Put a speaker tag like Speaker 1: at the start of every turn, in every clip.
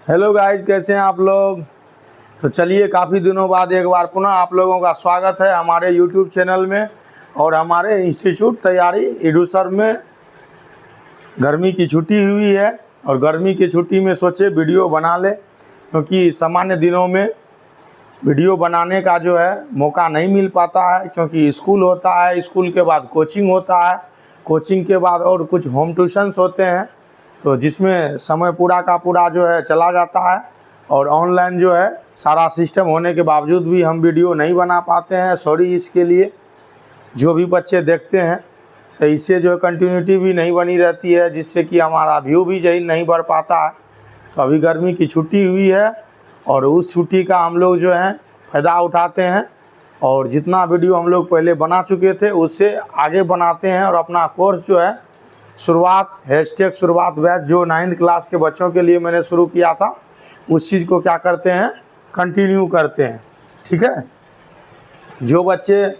Speaker 1: Hello guys, कैसे हैं आप लोग। तो चलिए, काफ़ी दिनों बाद एक बार पुनः आप लोगों का स्वागत है हमारे यूट्यूब चैनल में और हमारे इंस्टीट्यूट तैयारी एडुसर में। गर्मी की छुट्टी हुई है और गर्मी की छुट्टी में सोचे वीडियो बना ले, क्योंकि सामान्य दिनों में वीडियो बनाने का जो है मौका नहीं मिल पाता है, क्योंकि स्कूल होता है, स्कूल के बाद कोचिंग होता है, कोचिंग के बाद और कुछ होम ट्यूशन्स होते हैं, तो जिसमें समय पूरा का पूरा जो है चला जाता है। और ऑनलाइन जो है सारा सिस्टम होने के बावजूद भी हम वीडियो नहीं बना पाते हैं। सॉरी इसके लिए। जो भी बच्चे देखते हैं तो इससे जो है कंटिन्यूटी भी नहीं बनी रहती है, जिससे कि हमारा व्यू भी यही नहीं बढ़ पाता है। तो अभी गर्मी की छुट्टी हुई है और उस छुट्टी का हम लोग जो है फ़ायदा उठाते हैं और जितना वीडियो हम लोग पहले बना चुके थे उससे आगे बनाते हैं। और अपना कोर्स जो है शुरुआत बैच जो 9th क्लास के बच्चों के लिए मैंने शुरू किया था, उस चीज़ को क्या करते हैं, कंटिन्यू करते हैं। ठीक है। जो बच्चे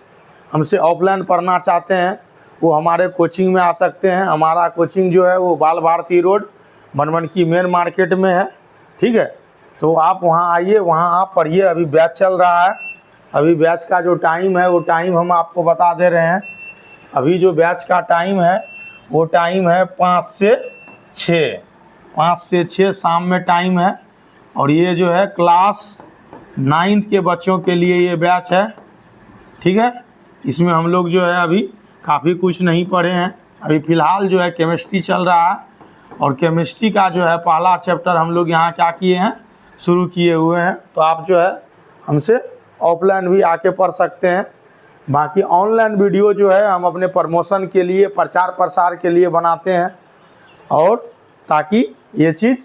Speaker 1: हमसे ऑफलाइन पढ़ना चाहते हैं वो हमारे कोचिंग में आ सकते हैं। हमारा कोचिंग जो है वो Bal Bharti road Banmankhi main market में है। ठीक है। तो आप वहाँ आइए, वहाँ आप पढ़िए। अभी बैच चल रहा है। अभी बैच का जो टाइम है वो टाइम हम आपको बता दे रहे हैं। अभी जो बैच का टाइम है वो टाइम है 5 से 6 शाम में टाइम है। और ये जो है क्लास 9th के बच्चों के लिए ये बैच है। ठीक है। इसमें हम लोग जो है अभी काफ़ी कुछ नहीं पढ़े हैं। अभी फ़िलहाल जो है केमिस्ट्री चल रहा है और केमिस्ट्री का जो है पहला चैप्टर हम लोग यहाँ क्या किए हैं, शुरू किए हुए हैं। तो आप जो है हमसे ऑफलाइन भी आके पढ़ सकते हैं। बाकी ऑनलाइन वीडियो जो है हम अपने प्रमोशन के लिए, प्रचार प्रसार के लिए बनाते हैं, और ताकि ये चीज़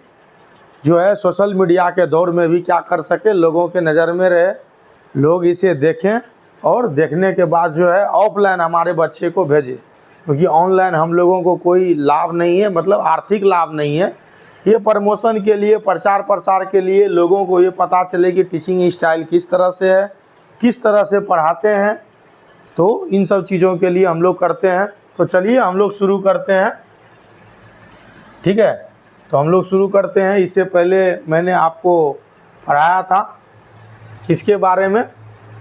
Speaker 1: जो है सोशल मीडिया के दौर में भी क्या कर सके, लोगों के नज़र में रहे, लोग इसे देखें और देखने के बाद जो है ऑफलाइन हमारे बच्चे को भेजें। क्योंकि ऑनलाइन हम लोगों को कोई लाभ नहीं है, मतलब आर्थिक लाभ नहीं है। ये प्रमोशन के लिए, प्रचार प्रसार के लिए, लोगों को ये पता चले कि टीचिंग स्टाइल किस तरह से है, किस तरह से पढ़ाते हैं। तो इन सब चीज़ों के लिए हम लोग करते हैं। तो चलिए हम लोग शुरू करते हैं। ठीक है। तो हम लोग शुरू करते हैं। इससे पहले मैंने आपको पढ़ाया था किसके बारे में,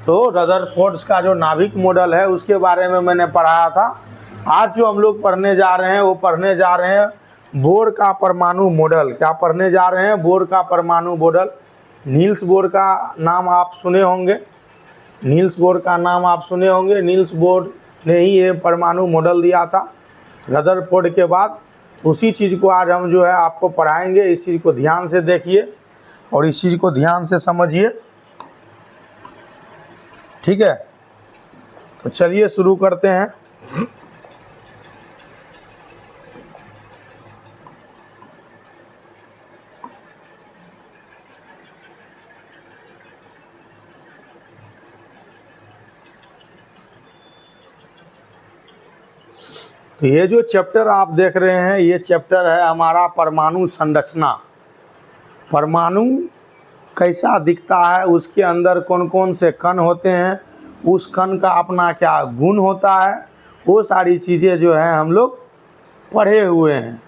Speaker 1: तो रदरफोर्ड का जो नाभिक मॉडल है उसके बारे में मैंने पढ़ाया था। आज जो हम लोग पढ़ने जा रहे हैं वो पढ़ने जा रहे हैं बोर का परमाणु मॉडल। क्या पढ़ने जा रहे हैं? बोर का परमाणु मॉडल। नील्स बोर का नाम आप सुने होंगे। नील्स बोर का नाम आप सुने होंगे। नील्स बोर ने ही ये परमाणु मॉडल दिया था रदरफोर्ड के बाद। उसी चीज़ को आज हम जो है आपको पढ़ाएंगे। इस चीज़ को ध्यान से देखिए और इस चीज़ को ध्यान से समझिए। ठीक है। तो चलिए शुरू करते हैं। तो ये जो चैप्टर आप देख रहे हैं ये चैप्टर है हमारा परमाणु संरचना। परमाणु कैसा दिखता है, उसके अंदर कौन कौन से कण होते हैं, उस कण का अपना क्या गुण होता है, वो सारी चीज़ें जो है हम लोग पढ़े हुए हैं।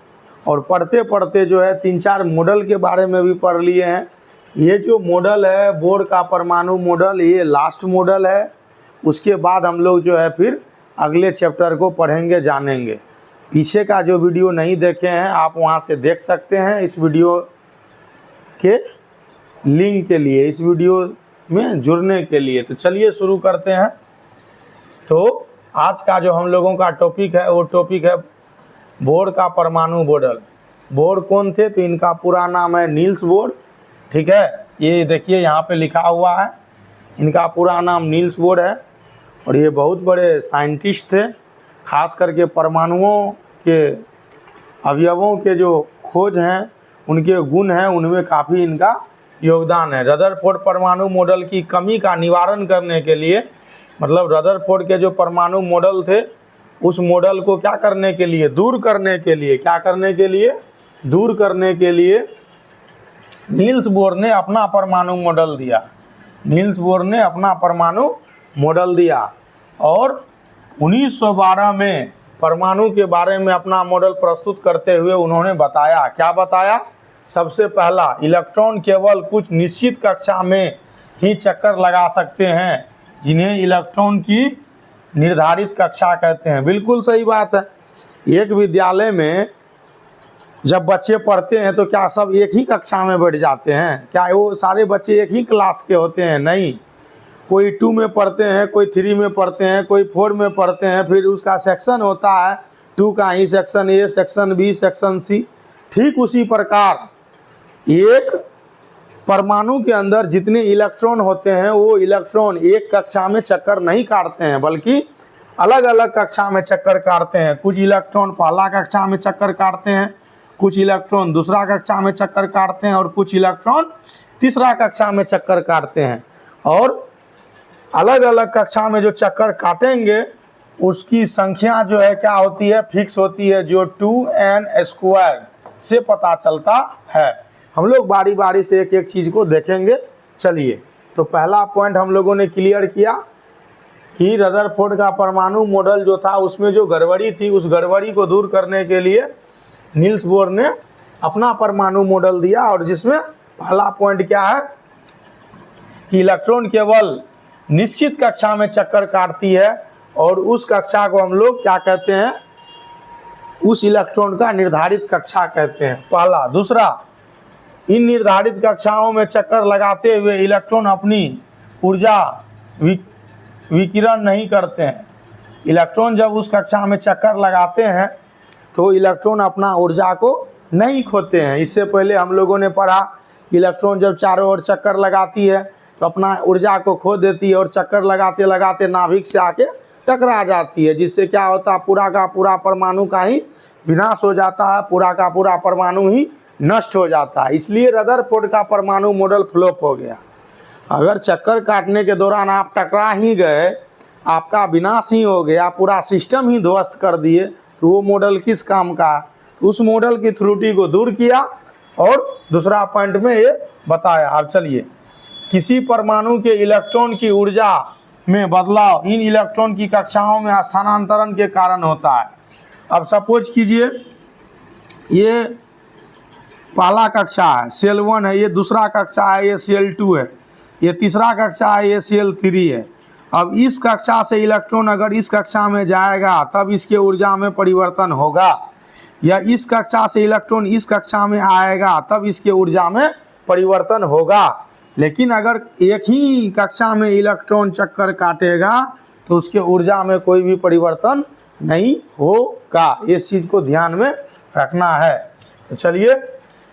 Speaker 1: और पढ़ते पढ़ते जो है 3-4 मॉडल के बारे में भी पढ़ लिए हैं। ये जो मॉडल है बोर का परमाणु मॉडल, ये लास्ट मॉडल है। उसके बाद हम लोग जो है फिर अगले चैप्टर को पढ़ेंगे, जानेंगे। पीछे का जो वीडियो नहीं देखे हैं आप वहाँ से देख सकते हैं इस वीडियो के लिंक के लिए, इस वीडियो में जुड़ने के लिए। तो चलिए शुरू करते हैं। तो आज का जो हम लोगों का टॉपिक है वो टॉपिक है बोर का परमाणु मॉडल। बोर कौन थे? तो इनका पूरा नाम है नील्स बोर। ठीक है। ये देखिए यहाँ पे लिखा हुआ है, इनका पूरा नाम नील्स बोर है। और ये बहुत बड़े साइंटिस्ट थे। खास करके परमाणुओं के अवयवों के जो खोज हैं, उनके गुण हैं, उनमें काफ़ी इनका योगदान है। रदरफोर्ड परमाणु मॉडल की कमी का निवारण करने के लिए, मतलब रदरफोर्ड के जो परमाणु मॉडल थे उस मॉडल को क्या करने के लिए, दूर करने के लिए, क्या करने के लिए, दूर करने के लिए नील्स बोर ने अपना परमाणु मॉडल दिया। नील्स बोर ने अपना परमाणु मॉडल दिया और 1912 में परमाणु के बारे में अपना मॉडल प्रस्तुत करते हुए उन्होंने बताया, क्या बताया, सबसे पहला, इलेक्ट्रॉन केवल कुछ निश्चित कक्षा में ही चक्कर लगा सकते हैं, जिन्हें इलेक्ट्रॉन की निर्धारित कक्षा कहते हैं। बिल्कुल सही बात है। एक विद्यालय में जब बच्चे पढ़ते हैं तो क्या सब एक ही कक्षा में बैठ जाते हैं? क्या वो सारे बच्चे एक ही क्लास के होते हैं? नहीं, कोई 2 में पढ़ते हैं, कोई 3 में पढ़ते हैं, कोई 4 में पढ़ते हैं, फिर उसका सेक्शन होता है, 2 का ही section A, section B, section C. ठीक उसी प्रकार एक परमाणु के अंदर जितने इलेक्ट्रॉन होते हैं वो इलेक्ट्रॉन एक कक्षा में चक्कर नहीं काटते हैं, बल्कि अलग अलग कक्षा में चक्कर काटते हैं। कुछ इलेक्ट्रॉन पहला कक्षा में चक्कर काटते हैं, कुछ इलेक्ट्रॉन दूसरा कक्षा में चक्कर काटते हैं, और कुछ इलेक्ट्रॉन तीसरा कक्षा में चक्कर काटते हैं। और अलग अलग कक्षा में जो चक्कर काटेंगे उसकी संख्या जो है क्या होती है? फिक्स होती है, जो 2n² से पता चलता है। हम लोग बारी बारी से एक एक चीज़ को देखेंगे। चलिए, तो पहला पॉइंट हम लोगों ने क्लियर किया कि रदरफोर्ड का परमाणु मॉडल जो था उसमें जो गड़बड़ी थी, उस गड़बड़ी को दूर करने के लिए नील्स बोर ने अपना परमाणु मॉडल दिया, और जिसमें पहला पॉइंट क्या है कि इलेक्ट्रॉन केवल निश्चित कक्षा में चक्कर काटती है, और उस कक्षा को हम लोग क्या कहते हैं? उस इलेक्ट्रॉन का निर्धारित कक्षा कहते हैं, पहला। दूसरा, इन निर्धारित कक्षाओं में चक्कर लगाते हुए इलेक्ट्रॉन अपनी ऊर्जा विकिरण नहीं करते हैं। इलेक्ट्रॉन जब उस कक्षा में चक्कर लगाते हैं तो इलेक्ट्रॉन अपना ऊर्जा को नहीं खोते हैं। इससे पहले हम लोगों ने पढ़ा कि इलेक्ट्रॉन जब चारों ओर चक्कर लगाती है तो अपना ऊर्जा को खो देती है, और चक्कर लगाते लगाते नाभिक से आके टकरा जाती है, जिससे क्या होता है? पूरा का पूरा परमाणु का ही विनाश हो जाता है, पूरा का पूरा परमाणु ही नष्ट हो जाता है। इसलिए रदरफोर्ड का परमाणु मॉडल फ्लॉप हो गया। अगर चक्कर काटने के दौरान आप टकरा ही गए, आपका विनाश ही हो गया, पूरा सिस्टम ही ध्वस्त कर दिए, तो वो मॉडल किस काम का? उस मॉडल की त्रुटि को दूर किया, और दूसरा पॉइंट में ये बताया। अब चलिए, किसी परमाणु के इलेक्ट्रॉन की ऊर्जा में बदलाव इन इलेक्ट्रॉन की कक्षाओं में स्थानांतरण के कारण होता है। अब सपोज कीजिए ये पहला कक्षा है, सेल 1 है, ये दूसरा कक्षा है, ये सेल 2 है, ये तीसरा कक्षा है, ये सेल 3 है। अब इस कक्षा से इलेक्ट्रॉन अगर इस कक्षा में जाएगा तब इसके ऊर्जा में परिवर्तन होगा, या इस कक्षा से इलेक्ट्रॉन इस कक्षा में आएगा तब इसके ऊर्जा में परिवर्तन होगा। लेकिन अगर एक ही कक्षा में इलेक्ट्रॉन चक्कर काटेगा तो उसके ऊर्जा में कोई भी परिवर्तन नहीं होगा। इस चीज़ को ध्यान में रखना है। तो चलिए,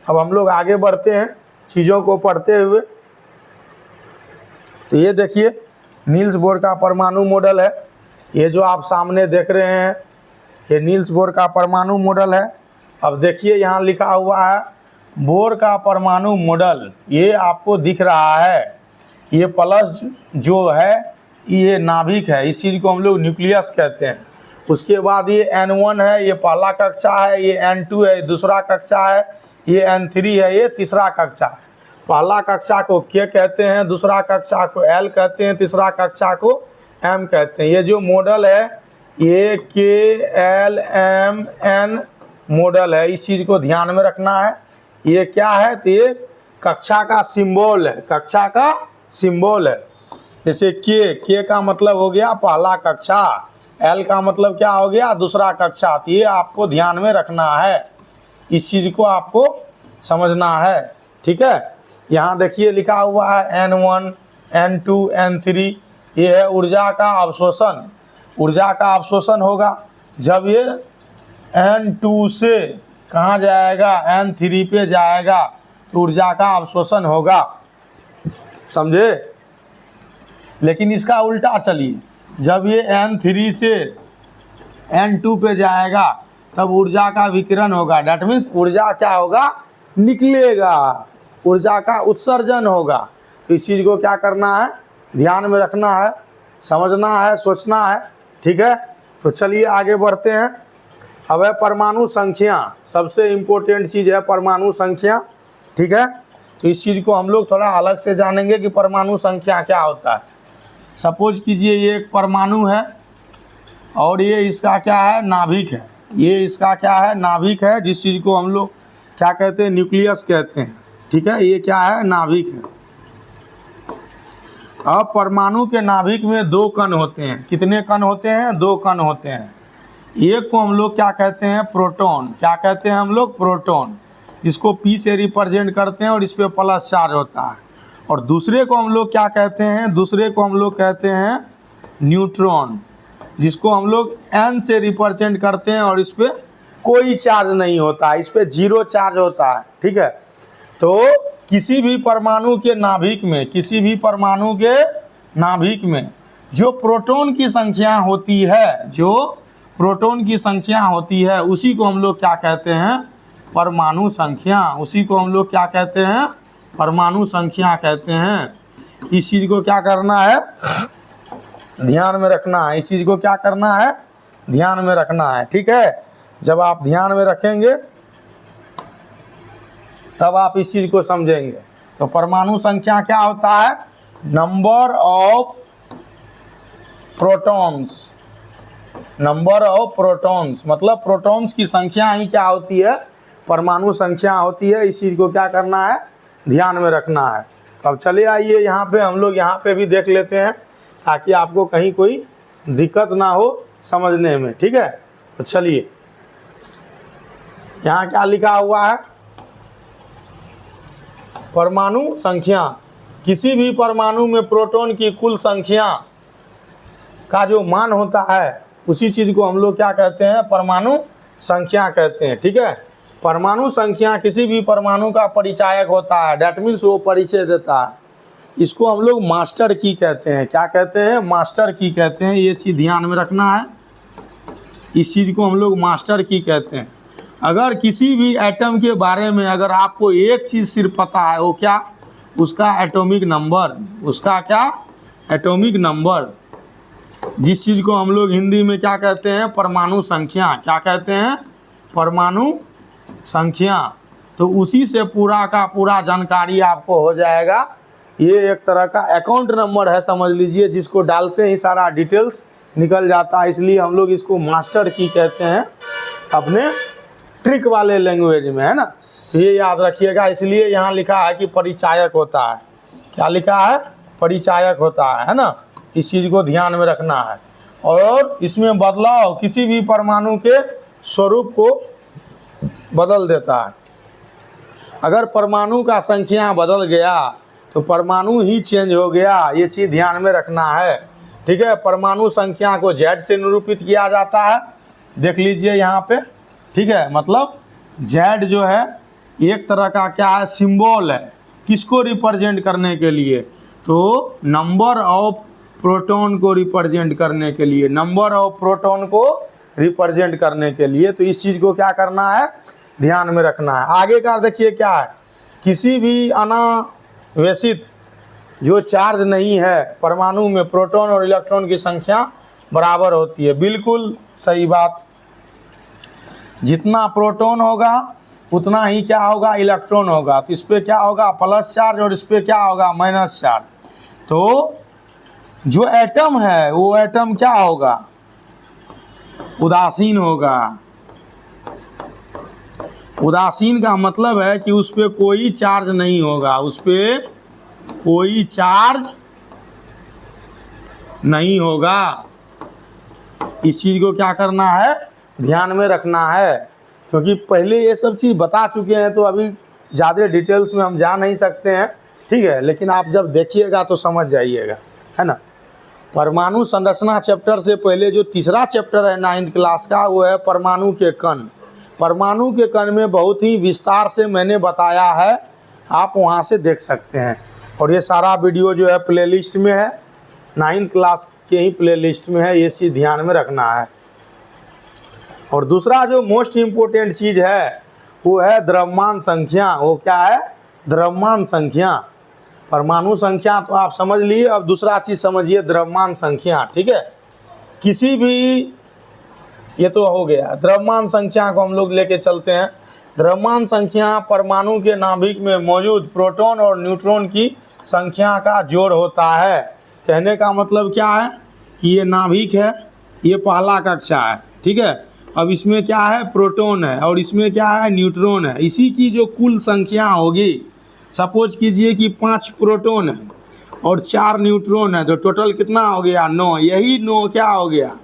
Speaker 1: अब हम लोग आगे बढ़ते हैं चीज़ों को पढ़ते हुए। तो ये देखिए, नील्स बोर का परमाणु मॉडल है। ये जो आप सामने देख रहे हैं ये नील्स बोर का परमाणु मॉडल है। अब देखिए यहाँ लिखा हुआ है बोर का परमाणु मॉडल, ये आपको दिख रहा है। ये प्लस जो है ये नाभिक है, इस चीज़ को हम लोग न्यूक्लियस कहते हैं। उसके बाद ये N1 है, ये पहला कक्षा है, ये N2 है, दूसरा कक्षा है, ये N3 है, ये तीसरा कक्षा है। पहला कक्षा को K कहते हैं, दूसरा कक्षा को L कहते हैं, तीसरा कक्षा को M कहते हैं। ये जो मॉडल है ये KLMN मॉडल है, इस चीज़ को ध्यान में रखना है। ये क्या है? तो ये कक्षा का सिंबल है, कक्षा का सिंबल है। जैसे K का मतलब हो गया पहला कक्षा, L का मतलब क्या हो गया? दूसरा कक्षा। तो ये आपको ध्यान में रखना है, इस चीज़ को आपको समझना है, ठीक है। यहाँ देखिए लिखा हुआ है N1, N2, N3, ये है ऊर्जा का अवशोषण। ऊर्जा का अवशोषण होगा जब ये N2 से कहाँ जाएगा? N3 पे जाएगा, तो ऊर्जा का अवशोषण होगा, समझे। लेकिन इसका उल्टा चलिए, जब ये N3 से N2 पे जाएगा तब ऊर्जा का विकिरण होगा। डैट मीन्स ऊर्जा क्या होगा? निकलेगा, ऊर्जा का उत्सर्जन होगा। तो इस चीज़ को क्या करना है? ध्यान में रखना है, समझना है, सोचना है, ठीक है। तो चलिए आगे बढ़ते हैं। अब है परमाणु संख्या, सबसे इम्पोर्टेंट चीज़ है परमाणु संख्या, ठीक है। तो इस चीज़ को हम लोग थोड़ा अलग से जानेंगे कि परमाणु संख्या क्या होता है। सपोज कीजिए ये एक परमाणु है और ये इसका क्या है? नाभिक है। ये इसका क्या है? नाभिक है, जिस चीज़ को हम लोग क्या कहते हैं, न्यूक्लियस कहते हैं। ठीक है, ये क्या है, नाभिक है। अब परमाणु के नाभिक में 2 कण होते हैं। कितने कण होते हैं, 2 कण होते हैं। एक को हम लोग क्या कहते हैं, प्रोटॉन। क्या कहते हैं हम लोग, प्रोटॉन, जिसको P से रिप्रेजेंट करते हैं और इस पे प्लस चार्ज होता है। और दूसरे को हम लोग क्या कहते हैं, दूसरे को हम लोग कहते हैं न्यूट्रॉन, जिसको हम लोग N से रिप्रेजेंट करते हैं और इस पे कोई चार्ज नहीं होता है, इस पे 0 चार्ज होता है। ठीक है, तो किसी भी परमाणु के नाभिक में, किसी भी परमाणु के नाभिक में जो प्रोटॉन की संख्या होती है, जो प्रोटॉन की संख्या होती है, उसी को हम लोग क्या कहते हैं, परमाणु संख्या। उसी को हम लोग क्या कहते हैं, परमाणु संख्या कहते हैं। इस चीज़ को क्या करना है, ध्यान में रखना है। इस चीज़ को क्या करना है, ध्यान में रखना है। ठीक है, जब आप ध्यान में रखेंगे तब आप इस चीज़ को समझेंगे। तो परमाणु संख्या क्या होता है, number of protons. Number of protons मतलब प्रोटॉन्स की संख्या ही क्या होती है, परमाणु संख्या होती है। इस चीज़ को क्या करना है, ध्यान में रखना है। तो अब चलिए आइए यहाँ पे हम लोग यहाँ पे भी देख लेते हैं, ताकि आपको कहीं कोई दिक्कत ना हो समझने में। ठीक है, तो चलिए यहाँ क्या लिखा हुआ है, परमाणु संख्या। किसी भी परमाणु में प्रोटॉन की कुल संख्या का जो मान होता है, उसी चीज़ को हम लोग क्या कहते हैं, परमाणु संख्या कहते हैं। ठीक है, परमाणु संख्या किसी भी परमाणु का परिचायक होता है, डैट मीन्स वो परिचय देता है। इसको हम लोग मास्टर की कहते हैं। क्या कहते हैं, मास्टर की कहते हैं। ये चीज़ ध्यान में रखना है, इस चीज़ को हम लोग मास्टर की कहते हैं। अगर किसी भी एटम के बारे में अगर आपको एक चीज़ सिर्फ पता है, वो क्या, उसका एटॉमिक नंबर। उसका क्या, एटॉमिक नंबर। जिस चीज़ को हम लोग हिंदी में क्या कहते हैं, परमाणु संख्या। क्या कहते हैं, परमाणु संख्या। तो उसी से पूरा का पूरा जानकारी आपको हो जाएगा। ये एक तरह का अकाउंट नंबर है, समझ लीजिए, जिसको डालते ही सारा डिटेल्स निकल जाता है। इसलिए हम लोग इसको मास्टर की कहते हैं अपने ट्रिक वाले लैंग्वेज में, है ना। तो ये याद रखिएगा। इसलिए यहाँ लिखा है कि परिचायक होता है। क्या लिखा है, परिचायक होता है ना। इस चीज़ को ध्यान में रखना है। और इसमें बदलाव किसी भी परमाणु के स्वरूप को बदल देता है। अगर परमाणु का संख्या बदल गया तो परमाणु ही चेंज हो गया, ये चीज़ ध्यान में रखना है। ठीक है, परमाणु संख्या को Z से निरूपित किया जाता है। देख लीजिए यहाँ पे। ठीक है, मतलब Z जो है एक तरह का क्या है, सिंबल है। किसको रिप्रेजेंट करने के लिए, तो नंबर ऑफ प्रोटॉन को रिप्रेजेंट करने के लिए, नंबर ऑफ प्रोटॉन को रिप्रेजेंट करने के लिए। तो इस चीज़ को क्या करना है, ध्यान में रखना है। आगे का देखिए क्या है, किसी भी अनावेशित जो चार्ज नहीं है परमाणु में प्रोटॉन और इलेक्ट्रॉन की संख्या बराबर होती है। बिल्कुल सही बात। जितना प्रोटॉन होगा उतना ही क्या होगा, इलेक्ट्रॉन होगा। तो इस पर क्या होगा, प्लस चार्ज, और इस पर क्या होगा, माइनस चार्ज। तो जो एटम है वो एटम क्या होगा, उदासीन होगा। उदासीन का मतलब है कि उस पर कोई चार्ज नहीं होगा, उस पर कोई चार्ज नहीं होगा। इस चीज़ को क्या करना है, ध्यान में रखना है। क्योंकि पहले ये सब चीज़ बता चुके हैं, तो अभी ज़्यादा डिटेल्स में हम जा नहीं सकते हैं। ठीक है, लेकिन आप जब देखिएगा तो समझ जाइएगा, है ना। परमाणु संरचना चैप्टर से पहले जो तीसरा चैप्टर है 9th क्लास का, वो है परमाणु के कण। परमाणु के कण में बहुत ही विस्तार से मैंने बताया है, आप वहाँ से देख सकते हैं। और ये सारा वीडियो जो है प्लेलिस्ट में है, 9th क्लास के ही प्लेलिस्ट में है। ये चीज़ ध्यान में रखना है। और दूसरा जो मोस्ट इम्पोर्टेंट चीज़ है वो है द्रव्यमान संख्या। वो क्या है, द्रव्यमान संख्या। परमाणु संख्या तो आप समझ लिए, अब दूसरा चीज़ समझिए, द्रव्यमान संख्या। ठीक है, किसी भी, ये तो हो गया, द्रव्यमान संख्या को हम लोग लेके चलते हैं। द्रव्यमान संख्या परमाणु के नाभिक में मौजूद प्रोटॉन और न्यूट्रॉन की संख्या का जोड़ होता है। कहने का मतलब क्या है कि ये नाभिक है, ये पहला कक्षा है। ठीक है, अब इसमें क्या है, प्रोटॉन है और इसमें क्या है, न्यूट्रॉन है। इसी की जो कुल संख्या होगी, सपोज कीजिए कि 5 प्रोटॉन है और 4 न्यूट्रॉन है, तो टोटल कितना हो गया, 9। यही 9 क्या हो गया,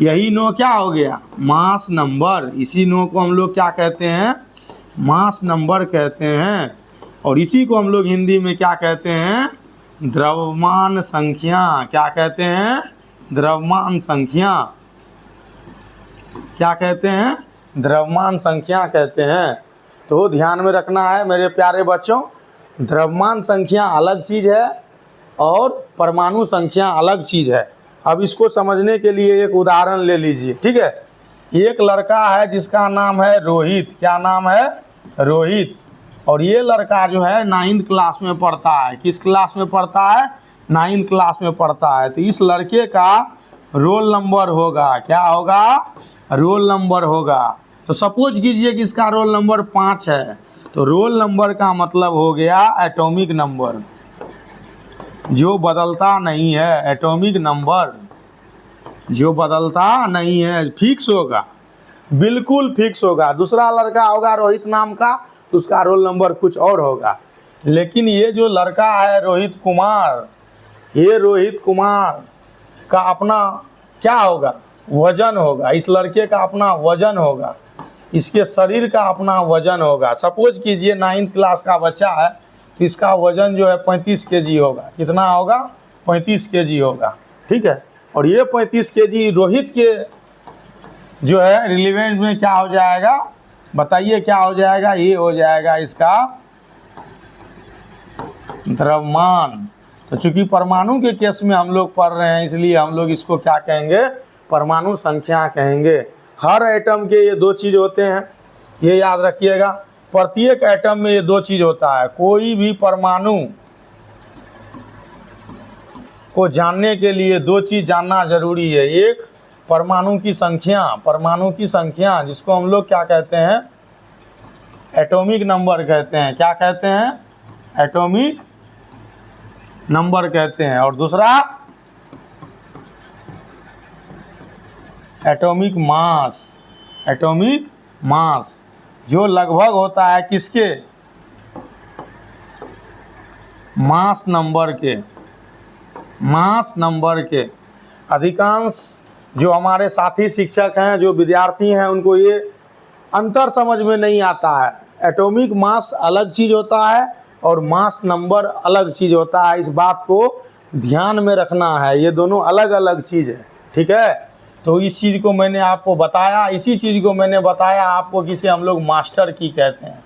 Speaker 1: यही 9 क्या हो गया, मास नंबर। इसी 9 को हम लोग क्या कहते हैं, मास नंबर कहते हैं। और इसी को हम लोग हिंदी में क्या कहते हैं, द्रव्यमान संख्या। क्या कहते हैं, द्रव्यमान संख्या। क्या कहते हैं, द्रव्यमान संख्या कहते हैं। तो ध्यान में रखना है मेरे प्यारे बच्चों, द्रव्यमान संख्या अलग चीज़ है और परमाणु संख्या अलग चीज़ है। अब इसको समझने के लिए एक उदाहरण ले लीजिए, ठीक है। एक लड़का है जिसका नाम है रोहित। क्या नाम है, रोहित। और ये लड़का जो है 9th क्लास में पढ़ता है। किस क्लास में पढ़ता है, 9th क्लास में पढ़ता है। तो इस लड़के का रोल नंबर होगा, क्या होगा, रोल नंबर होगा। तो सपोज कीजिए कि इसका रोल नंबर 5 है। तो रोल नंबर का मतलब हो गया एटॉमिक नंबर, जो बदलता नहीं है। एटॉमिक नंबर जो बदलता नहीं है, फिक्स होगा, बिल्कुल फिक्स होगा। दूसरा लड़का होगा रोहित नाम का, तो उसका रोल नंबर कुछ और होगा। लेकिन ये जो लड़का है रोहित कुमार, ये रोहित कुमार का अपना क्या होगा, वजन होगा। इस लड़के का अपना वजन होगा, इसके शरीर का अपना वजन होगा। सपोज कीजिए 9th क्लास का बच्चा है, तो इसका वजन जो है 35 kg होगा। कितना होगा, 35 kg होगा, ठीक है। और ये 35 kg रोहित के जो है रिलेवेंट में क्या हो जाएगा, बताइए क्या हो जाएगा, ये हो जाएगा इसका द्रव्यमान। तो चूंकि परमाणु के केस में हम लोग पढ़ रहे हैं, इसलिए हम लोग इसको क्या कहेंगे, परमाणु संख्या कहेंगे। हर एटम के ये 2 चीज़ होते हैं, ये याद रखिएगा। प्रत्येक एटम में ये 2 चीज़ होता है। कोई भी परमाणु को जानने के लिए 2 चीज़ जानना जरूरी है। एक परमाणु की संख्या, परमाणु की संख्या जिसको हम लोग क्या कहते हैं, एटॉमिक नंबर कहते हैं। क्या कहते हैं, एटॉमिक नंबर कहते हैं। और दूसरा एटॉमिक मास, एटॉमिक मास जो लगभग होता है किसके, मास नंबर के, मास नंबर के। अधिकांश जो हमारे साथी शिक्षक हैं, जो विद्यार्थी हैं, उनको ये अंतर समझ में नहीं आता है। एटॉमिक मास अलग चीज़ होता है और मास नंबर अलग चीज़ होता है। इस बात को ध्यान में रखना है, ये दोनों अलग अलग चीज़ है, ठीक है। तो इस चीज़ को मैंने आपको बताया, इसी चीज़ को मैंने बताया आपको, किसे हम लोग मास्टर की कहते हैं।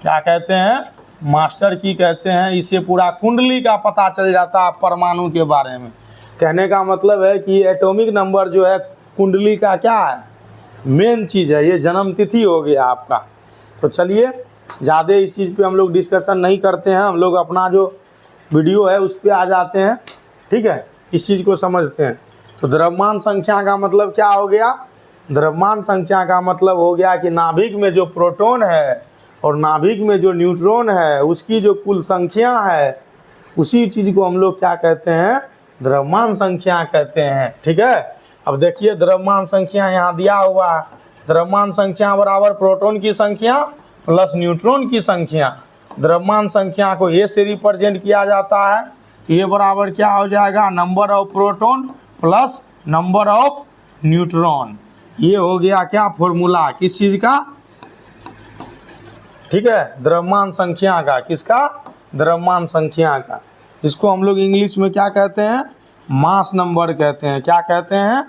Speaker 1: क्या कहते हैं, मास्टर की कहते हैं। इससे पूरा कुंडली का पता चल जाता है परमाणु के बारे में। कहने का मतलब है कि एटॉमिक नंबर जो है कुंडली का क्या है, मेन चीज़ है। ये जन्म तिथि हो गया आपका। तो चलिए ज़्यादा इस चीज़ पे हम लोग डिस्कशन नहीं करते हैं, हम लोग अपना जो वीडियो है उस पर आ जाते हैं, ठीक है। इस चीज़ को समझते हैं। तो द्रव्यमान संख्या का मतलब क्या हो गया, द्रव्यमान संख्या का मतलब हो गया कि नाभिक में जो प्रोटॉन है और नाभिक में जो न्यूट्रॉन है, उसकी जो कुल संख्या है, उसी चीज़ को हम लोग क्या कहते हैं, द्रव्यमान संख्या कहते हैं, ठीक है। अब देखिए द्रव्यमान संख्या यहाँ दिया हुआ है। द्रव्यमान संख्या बराबर प्रोटॉन की संख्या प्लस न्यूट्रॉन की संख्या। द्रव्यमान संख्या को ए से रिप्रेजेंट किया जाता है। तो ये बराबर क्या हो जाएगा, number of proton plus number of neutron. ये हो गया क्या, फॉर्मूला किस चीज़ का, ठीक है, द्रव्यमान संख्या का। किसका, द्रव्यमान संख्या का। इसको हम लोग इंग्लिश में क्या कहते हैं, मास नंबर कहते हैं। क्या कहते हैं,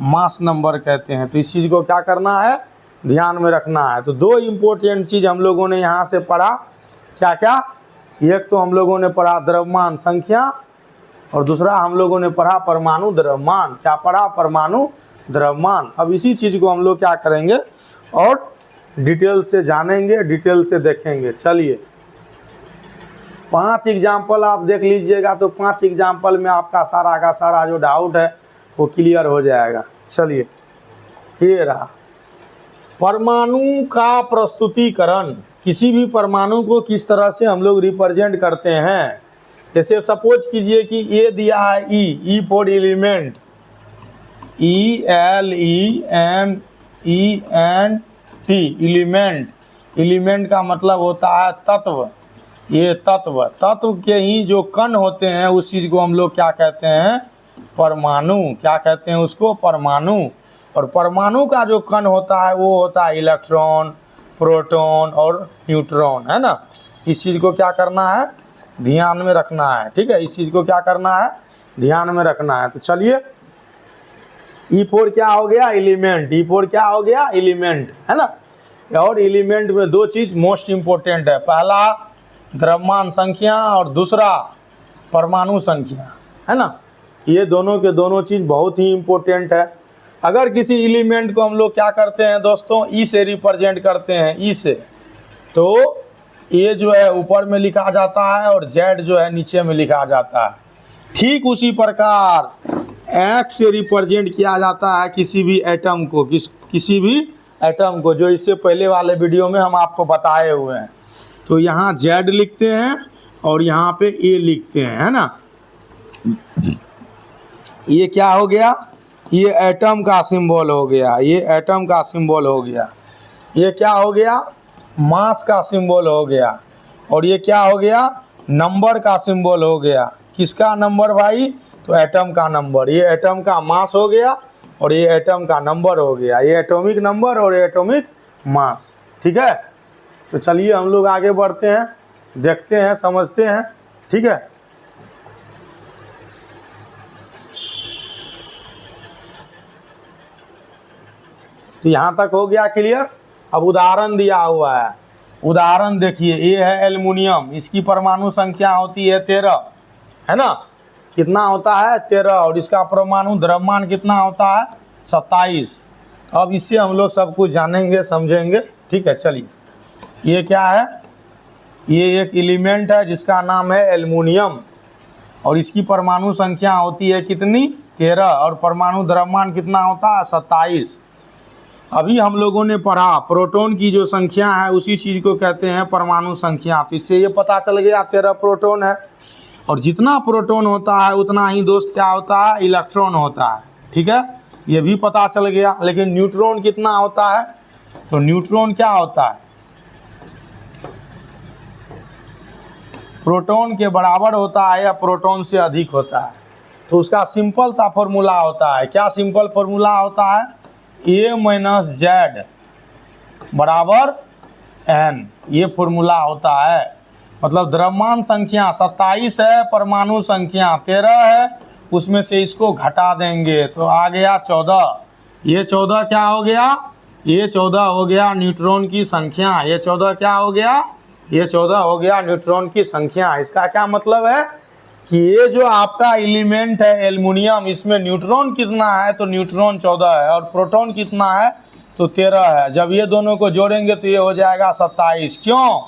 Speaker 1: मास नंबर कहते हैं। तो इस चीज़ को क्या करना है, ध्यान में रखना है। तो 2 इम्पोर्टेंट चीज़ हम लोगों ने यहाँ से पढ़ा। क्या क्या, एक तो हम लोगों ने पढ़ा द्रव्यमान संख्या और दूसरा हम लोगों ने पढ़ा परमाणु द्रव्यमान। क्या पढ़ा, परमाणु द्रव्यमान। अब इसी चीज़ को हम लोग क्या करेंगे और डिटेल से जानेंगे, डिटेल से देखेंगे। चलिए 5 एग्जाम्पल आप देख लीजिएगा, तो 5 एग्जाम्पल में आपका सारा का सारा जो डाउट है वो क्लियर हो जाएगा। चलिए ये रहा, परमाणु का प्रस्तुतिकरण। किसी भी परमाणु को किस तरह से हम लोग रिप्रेजेंट करते हैं। जैसे सपोज कीजिए कि ये दिया है E for element, ELEMENT, ENT, element. Element का मतलब होता है तत्व। ये तत्व के ही जो कण होते हैं उस चीज़ को हम लोग क्या कहते हैं, परमाणु। क्या कहते हैं उसको, परमाणु। और परमाणु का जो कण होता है वो होता है इलेक्ट्रॉन, प्रोटॉन और न्यूट्रॉन, है ना। इस चीज़ को क्या करना है, ध्यान में रखना है, ठीक है। इस चीज़ को क्या करना है, ध्यान में रखना है। तो चलिए, E4 क्या हो गया, एलिमेंट। E4 क्या हो गया, एलिमेंट, है ना। और एलिमेंट में दो चीज़ मोस्ट इम्पोर्टेंट है, पहला द्रव्यमान संख्या और दूसरा परमाणु संख्या, है ना। ये दोनों के दोनों चीज़ बहुत ही इम्पोर्टेंट है। अगर किसी एलिमेंट को हम लोग क्या करते हैं दोस्तों, ई से रिप्रेजेंट करते हैं, ई से, तो ए जो है ऊपर में लिखा जाता है और जेड जो है नीचे में लिखा जाता है। ठीक उसी प्रकार एक्स से रिप्रेजेंट किया जाता है किसी भी एटम को, किसी भी एटम को, जो इससे पहले वाले वीडियो में हम आपको बताए हुए हैं। तो यहाँ जेड लिखते हैं और यहाँ पे ए लिखते हैं, है ना। ये क्या हो गया, ये एटम का सिंबल हो गया, ये एटम का सिंबल हो गया। ये क्या हो गया, मास का सिंबल हो गया। और ये क्या हो गया, नंबर का सिंबल हो गया। किसका नंबर भाई, तो एटम का नंबर। ये एटम का मास हो गया और ये एटम का नंबर हो गया। ये एटॉमिक नंबर और एटॉमिक मास, ठीक है। तो चलिए हम लोग आगे बढ़ते हैं, देखते हैं, समझते हैं, ठीक है। तो यहाँ तक हो गया क्लियर। अब उदाहरण दिया हुआ है, उदाहरण देखिए। ये है एल्युमिनियम, इसकी परमाणु संख्या होती है 13, है ना। कितना होता है, 13। और इसका परमाणु द्रव्यमान कितना होता है, 27। अब इससे हम लोग सब कुछ जानेंगे, समझेंगे, ठीक है। चलिए, ये क्या है, ये एक एलिमेंट है जिसका नाम है एल्युमिनियम और इसकी परमाणु संख्या होती है कितनी, 13। और परमाणु द्रव्यमान कितना होता है, 27। अभी हम लोगों ने पढ़ा प्रोटॉन की जो संख्या है उसी चीज़ को कहते हैं परमाणु संख्या। तो इससे ये पता चल गया 13 प्रोटॉन है। और जितना प्रोटॉन होता है उतना ही दोस्त क्या होता है, इलेक्ट्रॉन होता है, ठीक है। ये भी पता चल गया। लेकिन न्यूट्रॉन कितना होता है, तो न्यूट्रॉन क्या होता है, प्रोटॉन के बराबर होता है या प्रोटॉन से अधिक होता है। तो उसका सिंपल सा फॉर्मूला होता है, क्या सिंपल फॉर्मूला होता है, A माइनस जेड बराबर N। ये फॉर्मूला होता है। मतलब द्रव्यमान संख्या 27 है, परमाणु संख्या 13 है, उसमें से इसको घटा देंगे तो आ गया 14। ये 14 क्या हो गया, ये 14 हो गया न्यूट्रॉन की संख्या। ये 14 क्या हो गया, ये 14 हो गया न्यूट्रॉन की संख्या। इसका क्या मतलब है कि ये जो आपका एलिमेंट है एल्युमिनियम, इसमें न्यूट्रॉन कितना है, तो न्यूट्रॉन 14 है और प्रोटॉन कितना है, तो 13 है। जब ये दोनों को जोड़ेंगे तो ये हो जाएगा 27। क्यों,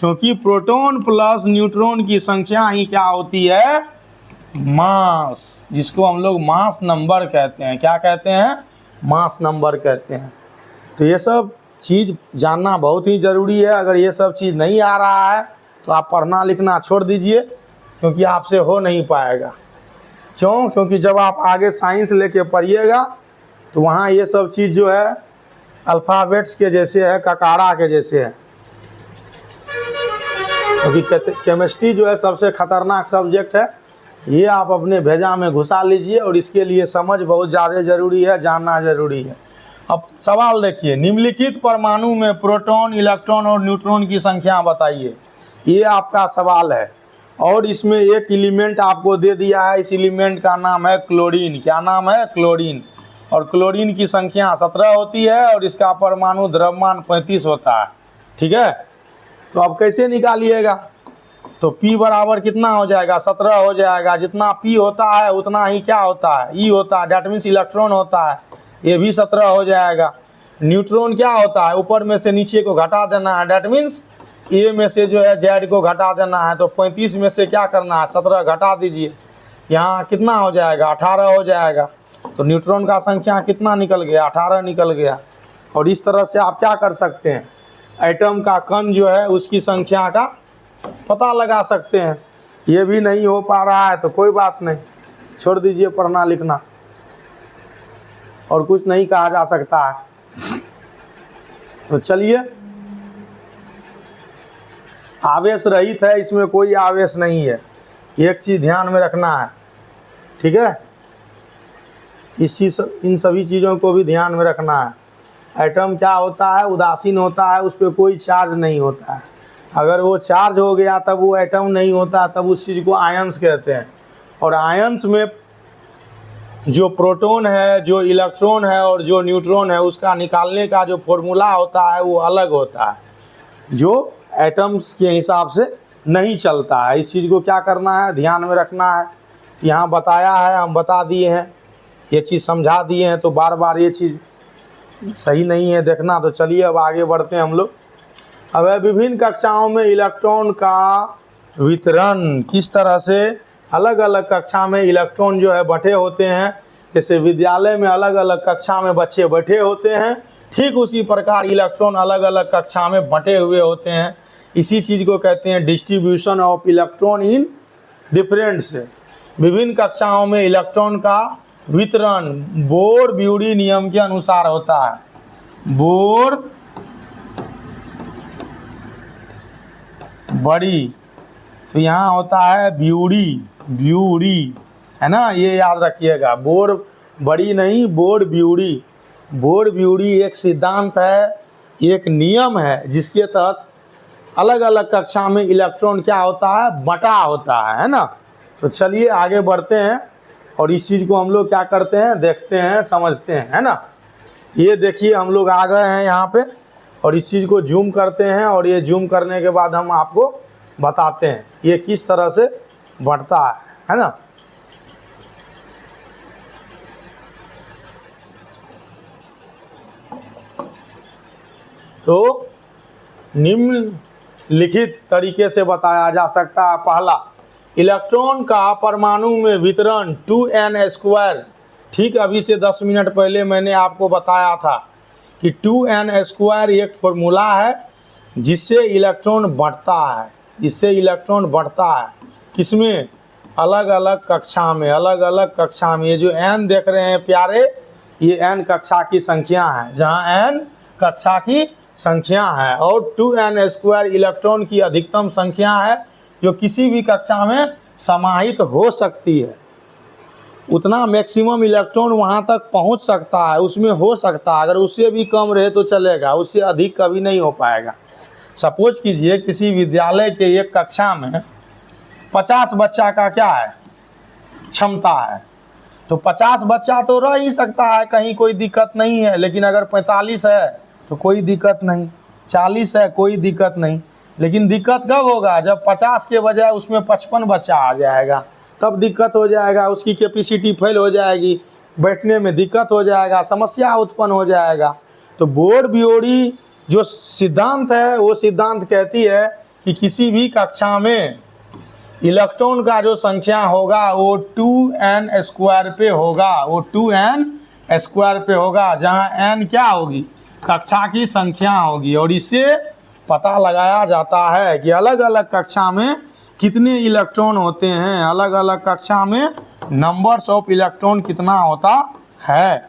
Speaker 1: क्योंकि प्रोटॉन प्लस न्यूट्रॉन की संख्या ही क्या होती है, मास, जिसको हम लोग मास नंबर कहते हैं। क्या कहते हैं, मास नंबर कहते हैं। तो ये सब चीज़ जानना बहुत ही ज़रूरी है। अगर ये सब चीज़ नहीं आ रहा है तो आप पढ़ना लिखना छोड़ दीजिए, क्योंकि आपसे हो नहीं पाएगा। क्यों, क्योंकि जब आप आगे साइंस लेके पढ़िएगा तो वहाँ ये सब चीज़ जो है अल्फ़ाबेट्स के जैसे है, ककारा के जैसे है। क्योंकि केमिस्ट्री जो है सबसे ख़तरनाक सब्जेक्ट है। ये आप अपने भेजा में घुसा लीजिए और इसके लिए समझ बहुत ज़्यादा ज़रूरी है, जानना ज़रूरी है। अब सवाल देखिए, निम्नलिखित परमाणु में प्रोटॉन, इलेक्ट्रॉन और न्यूट्रॉन की संख्या बताइए। ये आपका सवाल है। और इसमें एक एलिमेंट आपको दे दिया है, इस एलिमेंट का नाम है क्लोरीन। क्या नाम है, क्लोरीन। और क्लोरीन की संख्या 17 होती है और इसका परमाणु द्रव्यमान 35 होता है, ठीक है। तो अब कैसे निकालिएगा, तो P बराबर कितना हो जाएगा, 17 हो जाएगा। जितना P होता है उतना ही क्या होता है, E होता है, डैट मीन्स इलेक्ट्रॉन होता है। ये भी 17 हो जाएगा। न्यूट्रॉन क्या होता है, ऊपर में से नीचे को घटा देना है, डैट मीन्स ए में से जो है जेड को घटा देना है। तो 35 में से क्या करना है, 17 घटा दीजिए। यहाँ कितना हो जाएगा, 18 हो जाएगा। तो न्यूट्रॉन का संख्या कितना निकल गया, 18 निकल गया। और इस तरह से आप क्या कर सकते हैं, एटम का कण जो है उसकी संख्या का पता लगा सकते हैं। ये भी नहीं हो पा रहा है तो कोई बात नहीं, छोड़ दीजिए पढ़ना लिखना, और कुछ नहीं कहा जा सकता है। तो चलिए, आवेश रहित है, इसमें कोई आवेश नहीं है, एक चीज़ ध्यान में रखना है, ठीक है। इन सभी चीज़ों को भी ध्यान में रखना है। एटम क्या होता है, उदासीन होता है, उस पर कोई चार्ज नहीं होता है। अगर वो चार्ज हो गया तब वो एटम नहीं होता, तब उस चीज़ को आयंस कहते हैं। और आयंस में जो प्रोटॉन है, जो इलेक्ट्रॉन है और जो न्यूट्रॉन है, उसका निकालने का जो फॉर्मूला होता है वो अलग होता है, जो एटम्स के हिसाब से नहीं चलता है। इस चीज़ को क्या करना है, ध्यान में रखना है। यहाँ बताया है, हम बता दिए हैं, ये चीज़ समझा दिए हैं, तो बार बार ये चीज़ सही नहीं है देखना। तो चलिए अब आगे बढ़ते हैं हम लोग। अब विभिन्न कक्षाओं में इलेक्ट्रॉन का वितरण किस तरह से, अलग अलग कक्षा में इलेक्ट्रॉन जो है बंटे होते हैं। जैसे विद्यालय में अलग अलग कक्षा में बच्चे बैठे होते हैं, ठीक उसी प्रकार इलेक्ट्रॉन अलग अलग कक्षा में बंटे हुए होते हैं। इसी चीज़ को कहते हैं डिस्ट्रीब्यूशन ऑफ इलेक्ट्रॉन इन डिफरेंट्स। विभिन्न कक्षाओं में इलेक्ट्रॉन का वितरण बोर ब्यूरी नियम के अनुसार होता है। बोर बड़ी, तो यहाँ होता है ब्यूरी, ब्यूरी है ना, ये याद रखिएगा। बोर बड़ी नहीं, बोर ब्यूरी। बोर ब्यूरी एक सिद्धांत है, एक नियम है, जिसके तहत अलग अलग कक्षा में इलेक्ट्रॉन क्या होता है, बटा होता है ना। तो चलिए आगे बढ़ते हैं और इस चीज़ को हम लोग क्या करते हैं, देखते हैं, समझते हैं, है ना। ये देखिए हम लोग आ गए हैं यहाँ पे, और इस चीज़ को जूम करते हैं, और ये जूम करने के बाद हम आपको बताते हैं ये किस तरह से बढ़ता है ना। तो निम्नलिखित तरीके से बताया जा सकता है। पहला, इलेक्ट्रॉन का परमाणु में वितरण 2n²। ठीक अभी से 10 मिनट पहले मैंने आपको बताया था कि 2n² एक फॉर्मूला है जिससे इलेक्ट्रॉन बढ़ता है, जिससे इलेक्ट्रॉन बढ़ता है। किसमें, अलग अलग कक्षा में, अलग अलग कक्षा में। ये जो n देख रहे हैं प्यारे, ये n कक्षा की संख्या है, जहाँ n कक्षा की संख्या है, और 2n² इलेक्ट्रॉन की अधिकतम संख्या है जो किसी भी कक्षा में समाहित हो सकती है। उतना मैक्सिमम इलेक्ट्रॉन वहाँ तक पहुँच सकता है, उसमें हो सकता है। अगर उससे भी कम रहे तो चलेगा, उससे अधिक कभी नहीं हो पाएगा। सपोज कीजिए किसी विद्यालय के एक कक्षा में 50 बच्चा का क्या है, क्षमता है, तो 50 बच्चा तो रह ही सकता है, कहीं कोई दिक्कत नहीं है। लेकिन अगर 45 है तो कोई दिक्कत नहीं, 40 है कोई दिक्कत नहीं। लेकिन दिक्कत कब होगा, जब 50 के बजाय उसमें 55 बच्चा आ जाएगा, तब दिक्कत हो जाएगा। उसकी कैपेसिटी फेल हो जाएगी, बैठने में दिक्कत हो जाएगा, समस्या उत्पन्न हो जाएगा। तो बोर ब्यूरी जो सिद्धांत है, वो सिद्धांत कहती है कि किसी भी कक्षा में इलेक्ट्रॉन का जो संख्या होगा वो 2n² पे होगा, वो 2n² पे होगा, जहाँ n क्या होगी, कक्षा की संख्या होगी। और इससे पता लगाया जाता है कि अलग अलग कक्षा में कितने इलेक्ट्रॉन होते हैं, अलग अलग कक्षा में नंबर्स ऑफ इलेक्ट्रॉन कितना होता है।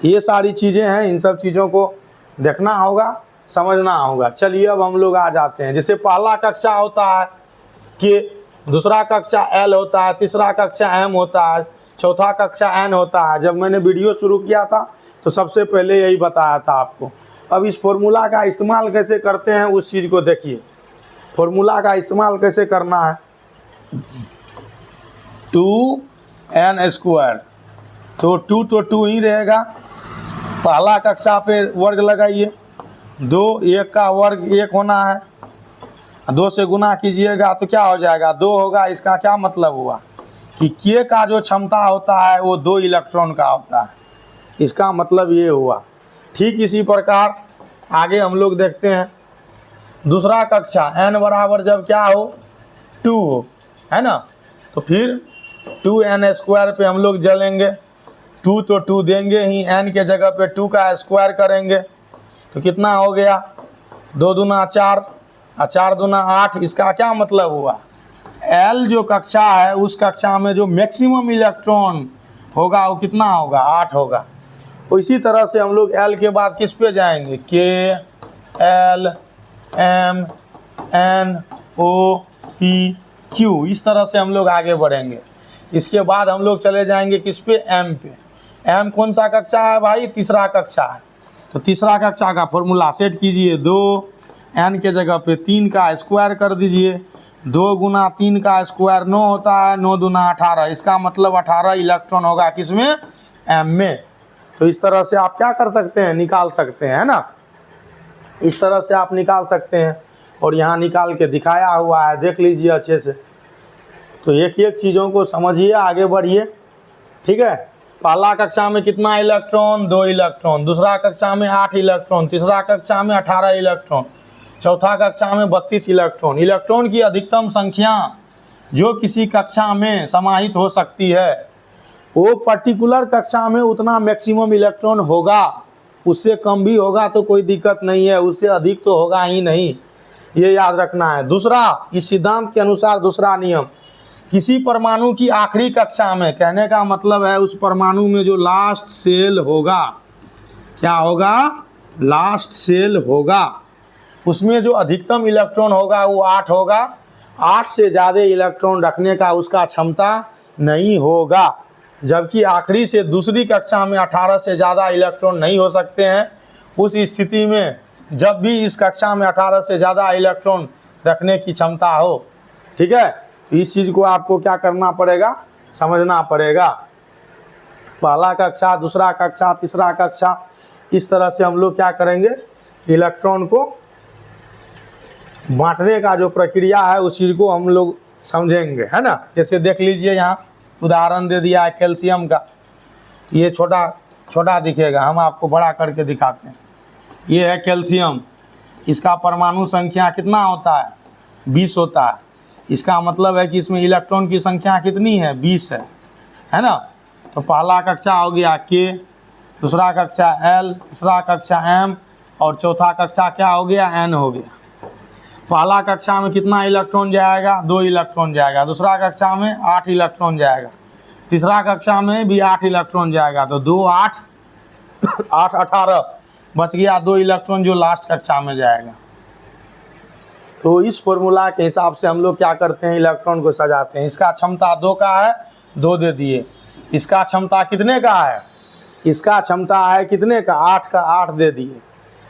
Speaker 1: ये सारी चीज़ें हैं, इन सब चीज़ों को देखना होगा, समझना होगा। चलिए अब हम लोग आ जाते हैं। जैसे पहला कक्षा होता है कि, दूसरा कक्षा L होता है, तीसरा कक्षा M होता है, चौथा कक्षा N होता है। जब मैंने वीडियो शुरू किया था तो सबसे पहले यही बताया था आपको। अब इस फॉर्मूला का इस्तेमाल कैसे करते हैं उस चीज़ को देखिए। फॉर्मूला का इस्तेमाल कैसे करना है, 2n², तो 2 तो 2 ही रहेगा। पहला कक्षा पे वर्ग लगाइए, 2, 1 का वर्ग 1 होना है, 2 से गुना कीजिएगा तो क्या हो जाएगा, 2 होगा। इसका क्या मतलब हुआ कि K का जो क्षमता होता है वो 2 इलेक्ट्रॉन का होता है, इसका मतलब ये हुआ। ठीक इसी प्रकार आगे हम लोग देखते हैं। दूसरा कक्षा n बराबर जब क्या हो, 2 हो, है ना, तो फिर 2n² पे हम लोग जलेंगे। 2 तो 2 देंगे ही, n के जगह पे 2 का स्क्वायर करेंगे तो कितना हो गया, 2 दूना 4 और 4 दूना 8। इसका क्या मतलब हुआ, L जो कक्षा है उस कक्षा में जो मैक्सिमम इलेक्ट्रॉन होगा वो कितना होगा, 8 होगा। इसी तरह से हम लोग L के बाद किस पे जाएंगे, K L M N O P Q, इस तरह से हम लोग आगे बढ़ेंगे। इसके बाद हम लोग चले जाएंगे किस पे, M पे। M कौन सा कक्षा है भाई, तीसरा कक्षा है। तो तीसरा कक्षा का फॉर्मूला सेट कीजिए, 2 n के जगह पे 3 का स्क्वायर कर दीजिए। 2 गुना 3 का स्क्वायर 9 होता है, 9 दूना 18, इसका मतलब 18 इलेक्ट्रॉन होगा किसमें, M में। तो इस तरह से आप क्या कर सकते हैं, निकाल सकते हैं, है ना। इस तरह से आप निकाल सकते हैं और यहाँ निकाल के दिखाया हुआ है, देख लीजिए अच्छे से। तो एक एक चीज़ों को समझिए, आगे बढ़िए, ठीक है। पहला कक्षा में कितना इलेक्ट्रॉन, 2 इलेक्ट्रॉन। दूसरा कक्षा में 8 इलेक्ट्रॉन। तीसरा कक्षा में 18 इलेक्ट्रॉन। चौथा कक्षा में 32 इलेक्ट्रॉन। इलेक्ट्रॉन की अधिकतम संख्या जो किसी कक्षा में समाहित हो सकती है, वो पर्टिकुलर कक्षा में उतना मैक्सिमम इलेक्ट्रॉन होगा। उससे कम भी होगा तो कोई दिक्कत नहीं है, उससे अधिक तो होगा ही नहीं, ये याद रखना है। दूसरा, इस सिद्धांत के अनुसार दूसरा नियम, किसी परमाणु की आखिरी कक्षा में, कहने का मतलब है उस परमाणु में जो लास्ट सेल होगा, क्या होगा, लास्ट सेल होगा, उसमें जो अधिकतम इलेक्ट्रॉन होगा वो 8 होगा। 8 से ज़्यादा इलेक्ट्रॉन रखने का उसका क्षमता नहीं होगा। जबकि आखिरी से दूसरी कक्षा में 18 से ज़्यादा इलेक्ट्रॉन नहीं हो सकते हैं। उस स्थिति में जब भी इस कक्षा में 18 से ज़्यादा इलेक्ट्रॉन रखने की क्षमता हो, ठीक है, तो इस चीज़ को आपको क्या करना पड़ेगा, समझना पड़ेगा। पहला कक्षा, दूसरा कक्षा, तीसरा कक्षा, इस तरह से हम लोग क्या करेंगे, इलेक्ट्रॉन को बांटने का जो प्रक्रिया है उस चीज़ को हम लोग समझेंगे, है ना। जैसे देख लीजिए, यहाँ उदाहरण दे दिया है कैल्शियम का। तो ये छोटा छोटा दिखेगा, हम आपको बड़ा करके दिखाते हैं। ये है कैल्शियम, इसका परमाणु संख्या कितना होता है, 20 होता है। इसका मतलब है कि इसमें इलेक्ट्रॉन की संख्या कितनी है, 20 है ना। तो पहला कक्षा हो गया K, दूसरा कक्षा L, तीसरा कक्षा M और चौथा कक्षा क्या हो गया, N हो गया। पहला कक्षा में कितना इलेक्ट्रॉन जाएगा, 2 इलेक्ट्रॉन जाएगा। दूसरा कक्षा में 8 इलेक्ट्रॉन जाएगा। तीसरा कक्षा में भी 8 इलेक्ट्रॉन जाएगा। तो 2 8 8 18 बच गया 2 इलेक्ट्रॉन जो लास्ट कक्षा में जाएगा। तो इस फॉर्मूला के हिसाब से हम लोग क्या करते हैं, इलेक्ट्रॉन को सजाते हैं। इसका क्षमता 2 का है, 2 दे दिए। इसका क्षमता कितने का है, इसका क्षमता है कितने का, 8 का, 8 दे दिए।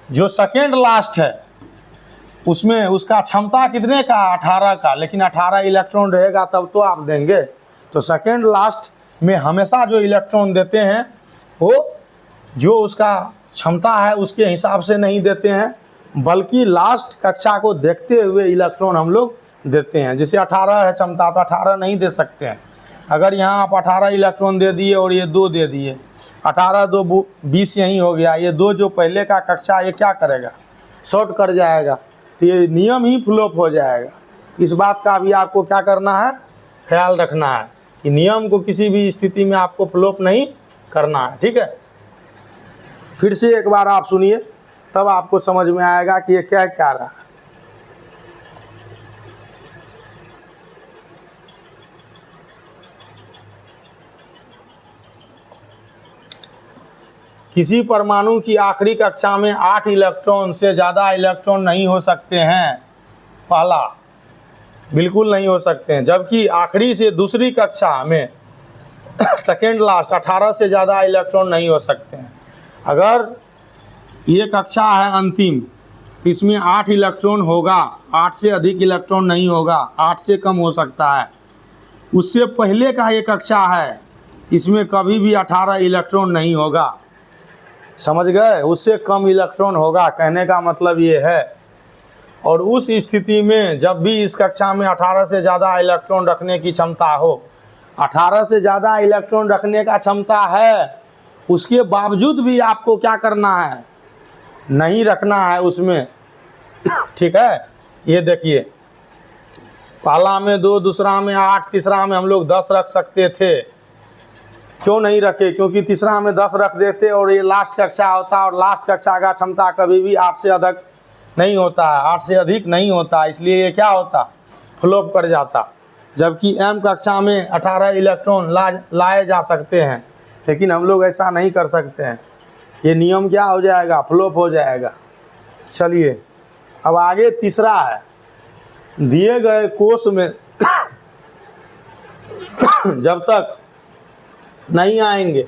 Speaker 1: जो सेकेंड लास्ट है उसमें उसका क्षमता कितने का, 18 का, लेकिन 18 इलेक्ट्रॉन रहेगा तब तो आप देंगे। तो सेकेंड लास्ट में हमेशा जो इलेक्ट्रॉन देते हैं वो जो उसका क्षमता है उसके हिसाब से नहीं देते हैं, बल्कि लास्ट कक्षा को देखते हुए इलेक्ट्रॉन हम लोग देते हैं। जैसे 18 है क्षमता तो 18 नहीं दे सकते हैं। अगर यहाँ आप 18 इलेक्ट्रॉन दे दिए और ये 2 दे दिए, 18 2 20 यहीं हो गया। ये 2 जो पहले का कक्षा ये क्या करेगा, शॉर्ट कर जाएगा। तो ये नियम ही फ्लॉप हो जाएगा। इस बात का भी आपको क्या करना है, ख्याल रखना है कि नियम को किसी भी स्थिति में आपको फ्लॉप नहीं करना है, ठीक है। फिर से एक बार आप सुनिए, तब आपको समझ में आएगा कि ये क्या क्या रहा है। किसी परमाणु की आखिरी कक्षा में 8 इलेक्ट्रॉन से ज़्यादा इलेक्ट्रॉन नहीं हो सकते हैं। पहला, बिल्कुल नहीं हो सकते हैं। जबकि आखिरी से दूसरी कक्षा में सेकेंड लास्ट 18 से ज़्यादा इलेक्ट्रॉन नहीं हो सकते हैं। अगर ये कक्षा है अंतिम तो इसमें 8 इलेक्ट्रॉन होगा, 8 से अधिक इलेक्ट्रॉन नहीं होगा, 8 से कम हो सकता है। उससे पहले का ये कक्षा है, इसमें कभी भी 18 इलेक्ट्रॉन नहीं होगा, समझ गए, उससे कम इलेक्ट्रॉन होगा, कहने का मतलब ये है। और उस स्थिति में जब भी इस कक्षा में 18 से ज़्यादा इलेक्ट्रॉन रखने की क्षमता हो, 18 से ज़्यादा इलेक्ट्रॉन रखने का क्षमता है, उसके बावजूद भी आपको क्या करना है, नहीं रखना है उसमें, ठीक है। ये देखिए, पहला में 2, दूसरा में 8, तीसरा में हम लोग 10 रख सकते थे। क्यों नहीं रखे, क्योंकि तीसरा में 10 रख देते और ये लास्ट कक्षा होता, और लास्ट कक्षा का क्षमता कभी भी 8 से अधिक नहीं होता है, 8 से अधिक नहीं होता, इसलिए ये क्या होता, फ्लॉप कर जाता। जबकि M कक्षा में 18 इलेक्ट्रॉन लाए जा सकते हैं, लेकिन हम लोग ऐसा नहीं कर सकते हैं। ये नियम क्या हो जाएगा, फ्लॉप हो जाएगा। चलिए अब आगे तीसरा है, दिए गए कोष में जब तक नहीं आएंगे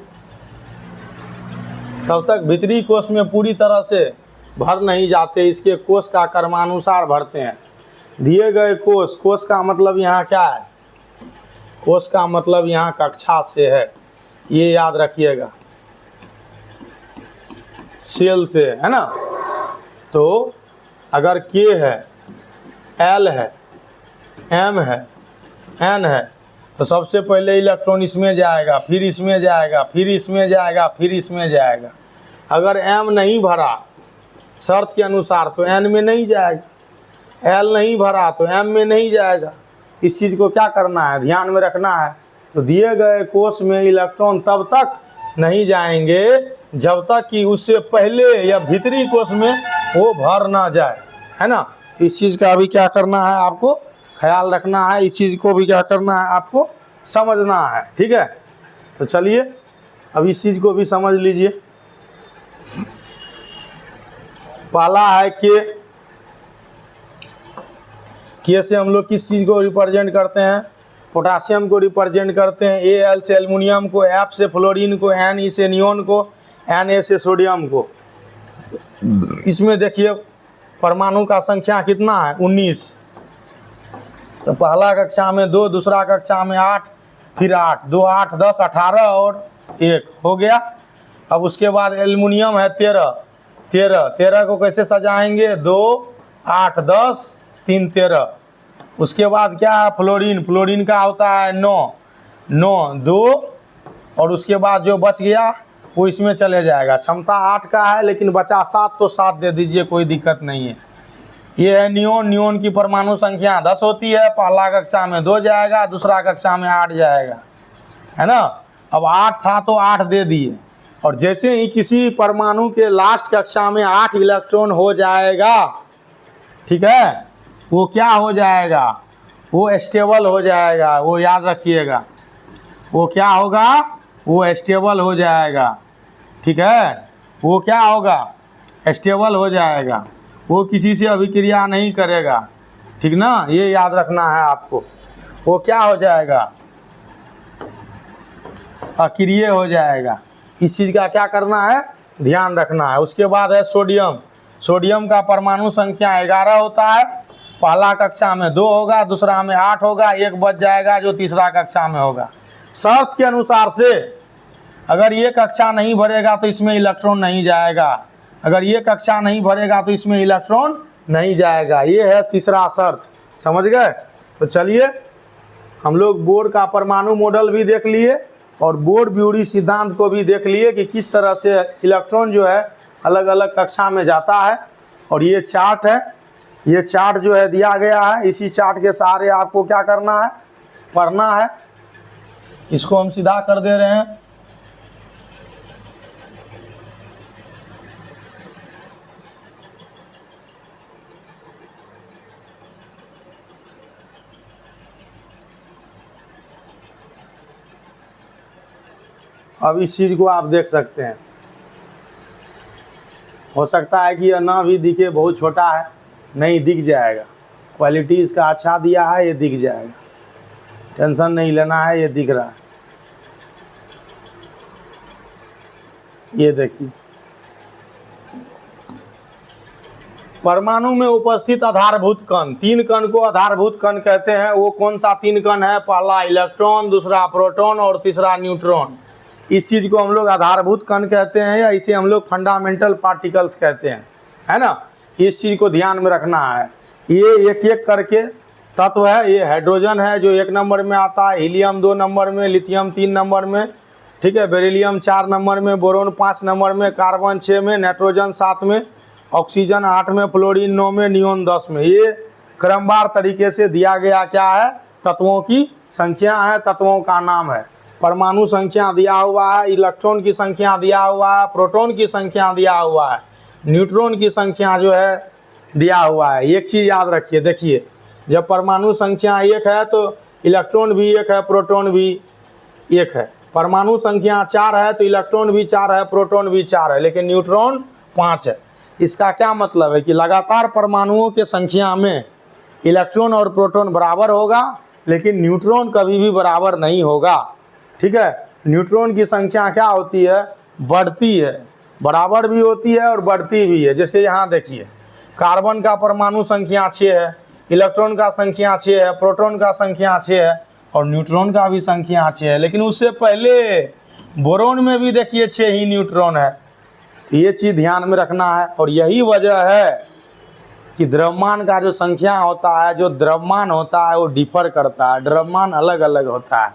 Speaker 1: तब तक भीतरी कोष में पूरी तरह से भर नहीं जाते, इसके कोष का क्रमानुसार भरते हैं। दिए गए कोष, कोष का मतलब यहाँ क्या है, कोष का मतलब यहाँ कक्षा से है, ये याद रखिएगा, सेल से है ना। तो अगर के है, एल है, एम है, एन है, तो सबसे पहले इलेक्ट्रॉन इसमें जाएगा, फिर इसमें जाएगा, फिर इसमें जाएगा, फिर इसमें जाएगा। अगर एम नहीं भरा शर्त के अनुसार तो एन में नहीं जाएगा, एल नहीं भरा तो एम में नहीं जाएगा। इस चीज़ को क्या करना है, ध्यान में रखना है। तो दिए गए कोष में इलेक्ट्रॉन तब तक नहीं जाएंगे जब तक कि उससे पहले या भीतरी कोष में वो भर ना जाए, है ना। तो इस चीज़ का भी क्या करना है, आपको ख्याल रखना है, इस चीज़ को भी क्या करना है, आपको समझना है, ठीक है। तो चलिए अब इस चीज़ को भी समझ लीजिए। पहला है के से हम लोग किस चीज़ को रिप्रेजेंट करते हैं, पोटासियम को रिप्रेजेंट करते हैं। एल से एल्युमिनियम को, एफ से फ्लोरीन को, एन से नियोन को, Na से सोडियम को। इसमें देखिए परमाणु का संख्या कितना है, 19। तो पहला कक्षा में 2, दूसरा कक्षा में 8, फिर 8, 2, 8, 10, 18 और 1 हो गया। अब उसके बाद एल्युमिनियम है 13 को कैसे सजाएंगे, 2, 8, 10, 3, 13। उसके बाद क्या है, फ्लोरीन का होता है 9, 2 और उसके बाद जो बच गया वो इसमें चले जाएगा। क्षमता 8 का है लेकिन बचा 7, तो 7 दे दीजिए, कोई दिक्कत नहीं है। ये है नियोन की परमाणु संख्या 10 होती है। पहला कक्षा में 2 जाएगा, दूसरा कक्षा में 8 जाएगा, है ना। अब 8 था तो 8 दे दिए, और जैसे ही किसी परमाणु के लास्ट कक्षा में 8 इलेक्ट्रॉन हो जाएगा, ठीक है, वो क्या हो जाएगा, वो स्टेबल हो जाएगा। वो याद रखिएगा, वो क्या होगा, वो स्टेबल हो जाएगा, ठीक है। वो क्या होगा, स्टेबल हो जाएगा, वो किसी से अभिक्रिया नहीं करेगा, ठीक ना, ये याद रखना है आपको। वो क्या हो जाएगा, अक्रिय हो जाएगा। इस चीज़ का क्या करना है, ध्यान रखना है। उसके बाद है सोडियम का परमाणु संख्या 11 होता है। पहला कक्षा में 2 होगा, दूसरा में 8 होगा, 1 बच जाएगा जो तीसरा कक्षा में होगा। शर्त के अनुसार से अगर ये कक्षा नहीं भरेगा तो इसमें इलेक्ट्रॉन नहीं जाएगा, अगर ये कक्षा नहीं भरेगा तो इसमें इलेक्ट्रॉन नहीं जाएगा। ये है तीसरा शर्त, समझ गए। तो चलिए हम लोग बोर का परमाणु मॉडल भी देख लिए और बोर ब्यूरी सिद्धांत को भी देख लिए कि किस तरह से इलेक्ट्रॉन जो है अलग अलग कक्षा में जाता है। और ये चार्ट है, ये चार्ट जो है दिया गया है, इसी चार्ट के सहारे आपको क्या करना है, पढ़ना है। इसको हम सीधा कर दे रहे हैं। अब इस चीज़ को आप देख सकते हैं, हो सकता है कि यह ना भी दिखे, बहुत छोटा है, नहीं दिख जाएगा। क्वालिटी इसका अच्छा दिया है, ये दिख जाएगा, टेंशन नहीं लेना है, ये दिख रहा है। ये देखिए परमाणु में उपस्थित आधारभूत कण, 3 कण को आधारभूत कण कहते हैं। वो कौन सा 3 कण है, पहला इलेक्ट्रॉन, दूसरा प्रोटॉन और तीसरा न्यूट्रॉन। इस चीज़ को हम लोग आधारभूत कण कहते हैं, या इसे हम लोग फंडामेंटल पार्टिकल्स कहते हैं, है ना। इस चीज़ को ध्यान में रखना है। ये एक एक करके तत्व है। ये हाइड्रोजन है जो 1 नंबर में आता है, हीलियम 2 नंबर में, लिथियम 3 नंबर में, ठीक है, बेरिलियम 4 नंबर में, बोरोन 5 नंबर में, कार्बन 6 में, नाइट्रोजन 7 में, ऑक्सीजन 8 में, फ्लोरीन 9 में, नियोन 10 में। ये क्रमवार तरीके से दिया गया क्या है, तत्वों की संख्या है, तत्वों का नाम है। परमाणु संख्या दिया हुआ है, इलेक्ट्रॉन की संख्या दिया हुआ है, प्रोटॉन की संख्या दिया हुआ है, न्यूट्रॉन की संख्या जो है दिया हुआ है। एक चीज़ याद रखिए, देखिए जब परमाणु संख्या 1 है तो इलेक्ट्रॉन भी 1 है, प्रोटॉन भी 1 है। परमाणु संख्या 4 है तो इलेक्ट्रॉन भी 4 है, प्रोटॉन भी 4 है, लेकिन न्यूट्रॉन 5 है। इसका क्या मतलब है कि लगातार परमाणुओं के संख्या में इलेक्ट्रॉन और प्रोटॉन बराबर होगा, लेकिन न्यूट्रॉन कभी भी बराबर नहीं होगा। ठीक है, न्यूट्रॉन की संख्या क्या होती है, बढ़ती है, बराबर भी होती है और बढ़ती भी है। जैसे यहाँ देखिए, कार्बन का परमाणु संख्या 6 है, इलेक्ट्रॉन का संख्या 6 है, प्रोटॉन का संख्या 6 है और न्यूट्रॉन का भी संख्या 6 है। लेकिन उससे पहले बोरोन में भी देखिए 6 ही न्यूट्रॉन है। तो ये चीज़ ध्यान में रखना है। और यही वजह है कि द्रव्यमान का जो संख्या होता है, जो द्रव्यमान होता है वो डिफर करता है, द्रव्यमान अलग अलग होता है,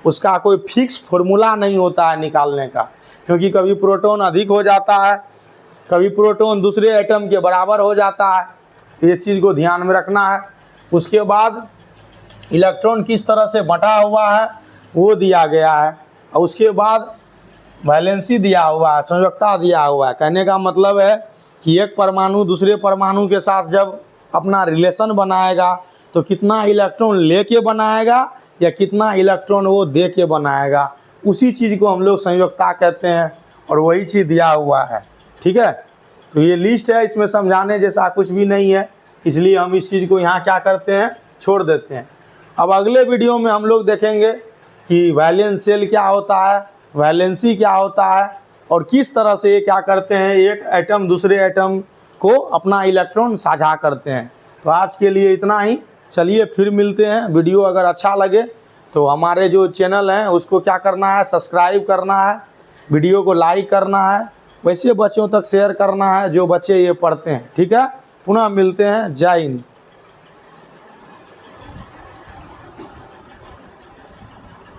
Speaker 1: उसका कोई फिक्स फॉर्मूला नहीं होता है निकालने का। क्योंकि कभी प्रोटॉन अधिक हो जाता है, कभी प्रोटॉन दूसरे एटम के बराबर हो जाता है। तो इस चीज़ को ध्यान में रखना है। उसके बाद इलेक्ट्रॉन किस तरह से बटा हुआ है वो दिया गया है, और उसके बाद वैलेंसी दिया हुआ है, संयोजकता दिया हुआ है। कहने का मतलब है कि एक परमाणु दूसरे परमाणु के साथ जब अपना रिलेशन बनाएगा तो कितना इलेक्ट्रॉन लेके बनाएगा या कितना इलेक्ट्रॉन वो दे के बनाएगा, उसी चीज़ को हम लोग संयोजकता कहते हैं, और वही चीज़ दिया हुआ है। ठीक है, तो ये लिस्ट है, इसमें समझाने जैसा कुछ भी नहीं है, इसलिए हम इस चीज़ को यहाँ क्या करते हैं, छोड़ देते हैं। अब अगले वीडियो में हम लोग देखेंगे कि वैलेंस शेल क्या होता है, वैलेंसी क्या होता है, और किस तरह से ये क्या करते हैं, एक एटम दूसरे एटम को अपना इलेक्ट्रॉन साझा करते हैं। तो आज के लिए इतना ही, चलिए फिर मिलते हैं। वीडियो अगर अच्छा लगे तो हमारे जो चैनल हैं उसको क्या करना है, सब्सक्राइब करना है, वीडियो को लाइक करना है, वैसे बच्चों तक शेयर करना है जो बच्चे ये पढ़ते हैं। ठीक है, पुनः मिलते हैं। जय हिंद।